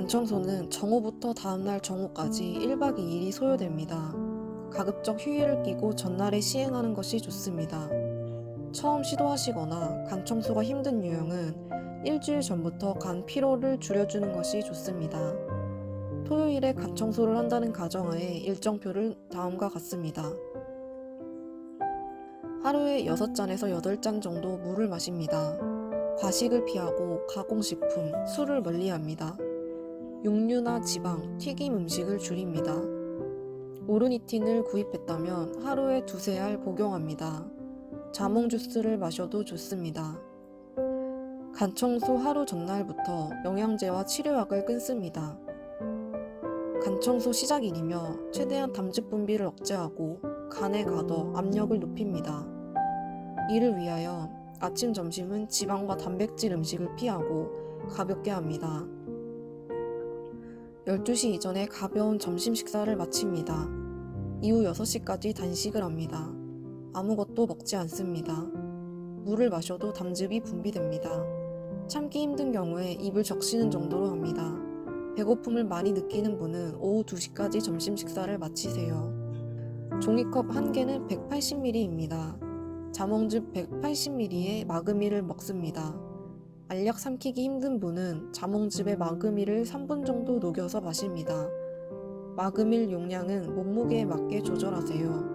간청소는 정오부터 다음날 정오까지 1박 2일이 소요됩니다. 가급적 휴일을 끼고 전날에 시행하는 것이 좋습니다. 처음 시도하시거나 간 청소가 힘든 유형은 일주일 전부터 간 피로를 줄여주는 것이 좋습니다. 토요일에 간 청소를 한다는 가정하에 일정표를 다음과 같습니다. 하루에 6잔에서 8잔 정도 물을 마십니다. 과식을 피하고 가공식품, 술을 멀리합니다. 육류나 지방, 튀김 음식을 줄입니다. 오르니틴을 구입했다면 하루에 2~3알 복용합니다. 자몽 주스를 마셔도 좋습니다. 간 청소 하루 전날부터 영양제와 치료약을 끊습니다. 간 청소 시작일이며 최대한 담즙 분비를 억제하고 간에 가둬 압력을 높입니다. 이를 위하여 아침, 점심은 지방과 단백질 음식을 피하고 가볍게 합니다. 12시 이전에 가벼운 점심 식사를 마칩니다. 이후 6시까지 단식을 합니다. 아무것도 먹지 않습니다. 물을 마셔도 담즙이 분비됩니다. 참기 힘든 경우에 입을 적시는 정도로 합니다. 배고픔을 많이 느끼는 분은 오후 2시까지 점심 식사를 마치세요. 종이컵 1개는 180ml입니다. 자몽즙 180ml에 마그미를 먹습니다. 알약 삼키기 힘든 분은 자몽즙에 마그밀을 3분 정도 녹여서 마십니다. 마그밀 용량은 몸무게에 맞게 조절하세요.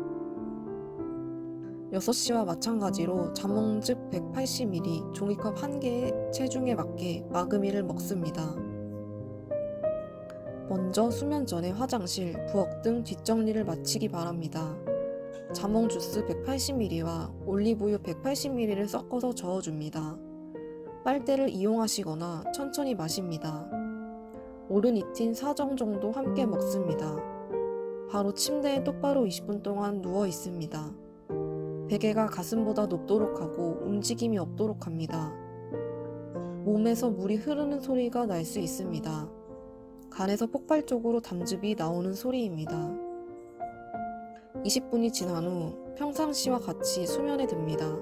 6시와 마찬가지로 자몽즙 180ml, 종이컵 1개의 체중에 맞게 마그밀을 먹습니다. 먼저 수면 전에 화장실, 부엌 등 뒷정리를 마치기 바랍니다. 자몽 주스 180ml와 올리브유 180ml를 섞어서 저어줍니다. 빨대를 이용하시거나 천천히 마십니다. 오르니틴 4정 정도 함께 먹습니다. 바로 침대에 똑바로 20분 동안 누워 있습니다. 베개가 가슴보다 높도록 하고 움직임이 없도록 합니다. 몸에서 물이 흐르는 소리가 날 수 있습니다. 간에서 폭발적으로 담즙이 나오는 소리입니다. 20분이 지난 후 평상시와 같이 수면에 듭니다.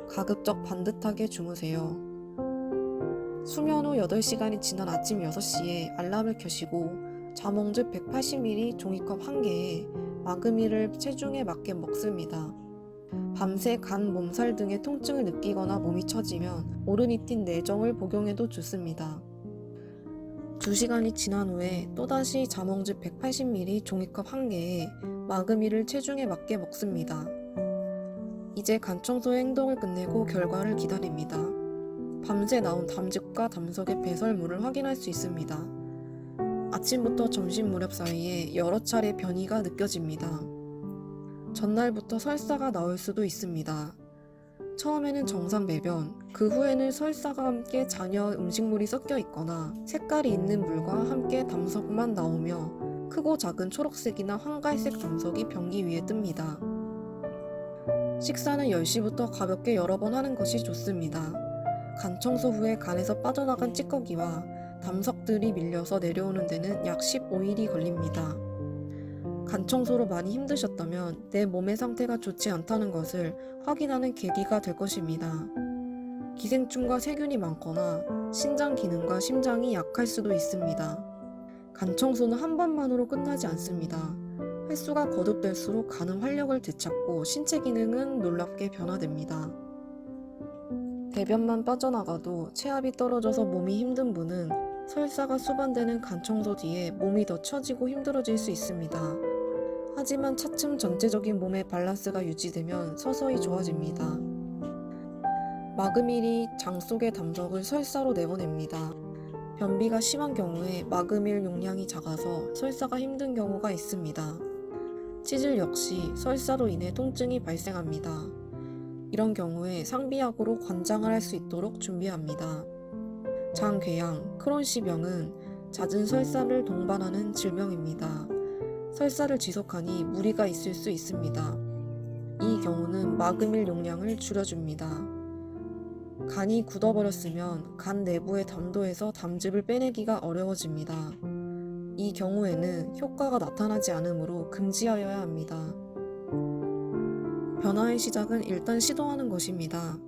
가급적 반듯하게 주무세요. 수면 후 8시간이 지난 아침 6시에 알람을 켜시고 자몽즙 180ml 종이컵 1개에 마그밀을 체중에 맞게 먹습니다. 밤새 간, 몸살 등의 통증을 느끼거나 몸이 처지면 오르니틴 4정을 복용해도 좋습니다. 2시간이 지난 후에 또다시 자몽즙 180ml 종이컵 1개에 마그밀을 체중에 맞게 먹습니다. 이제 간 청소의 행동을 끝내고 결과를 기다립니다. 밤새 나온 담즙과 담석의 배설물을 확인할 수 있습니다. 아침부터 점심 무렵 사이에 여러 차례 변이가 느껴집니다. 전날부터 설사가 나올 수도 있습니다. 처음에는 정상 배변, 그 후에는 설사가 함께 잔여 음식물이 섞여 있거나 색깔이 있는 물과 함께 담석만 나오며 크고 작은 초록색이나 황갈색 담석이 변기 위에 뜹니다. 식사는 10시부터 가볍게 여러 번 하는 것이 좋습니다. 간 청소 후에 간에서 빠져나간 찌꺼기와 담석들이 밀려서 내려오는 데는 약 15일이 걸립니다. 간 청소로 많이 힘드셨다면 내 몸의 상태가 좋지 않다는 것을 확인하는 계기가 될 것입니다. 기생충과 세균이 많거나 신장 기능과 심장이 약할 수도 있습니다. 간 청소는 한 번만으로 끝나지 않습니다. 횟수가 거듭될수록 간은 활력을 되찾고 신체 기능은 놀랍게 변화됩니다. 배변만 빠져나가도 체압이 떨어져서 몸이 힘든 분은 설사가 수반되는 간 청소 뒤에 몸이 더 처지고 힘들어질 수 있습니다. 하지만 차츰 전체적인 몸의 밸런스가 유지되면 서서히 좋아집니다. 마그밀이 장 속의 담석을 설사로 내보냅니다. 변비가 심한 경우에 마그밀 용량이 작아서 설사가 힘든 경우가 있습니다. 치질 역시 설사로 인해 통증이 발생합니다. 이런 경우에 상비약으로 관장을 할 수 있도록 준비합니다. 장궤양, 크론시병은 잦은 설사를 동반하는 질병입니다. 설사를 지속하니 무리가 있을 수 있습니다. 이 경우는 마그밀 용량을 줄여줍니다. 간이 굳어버렸으면 간 내부의 담도에서 담즙을 빼내기가 어려워집니다. 이 경우에는 효과가 나타나지 않으므로 금지하여야 합니다. 변화의 시작은 일단 시도하는 것입니다.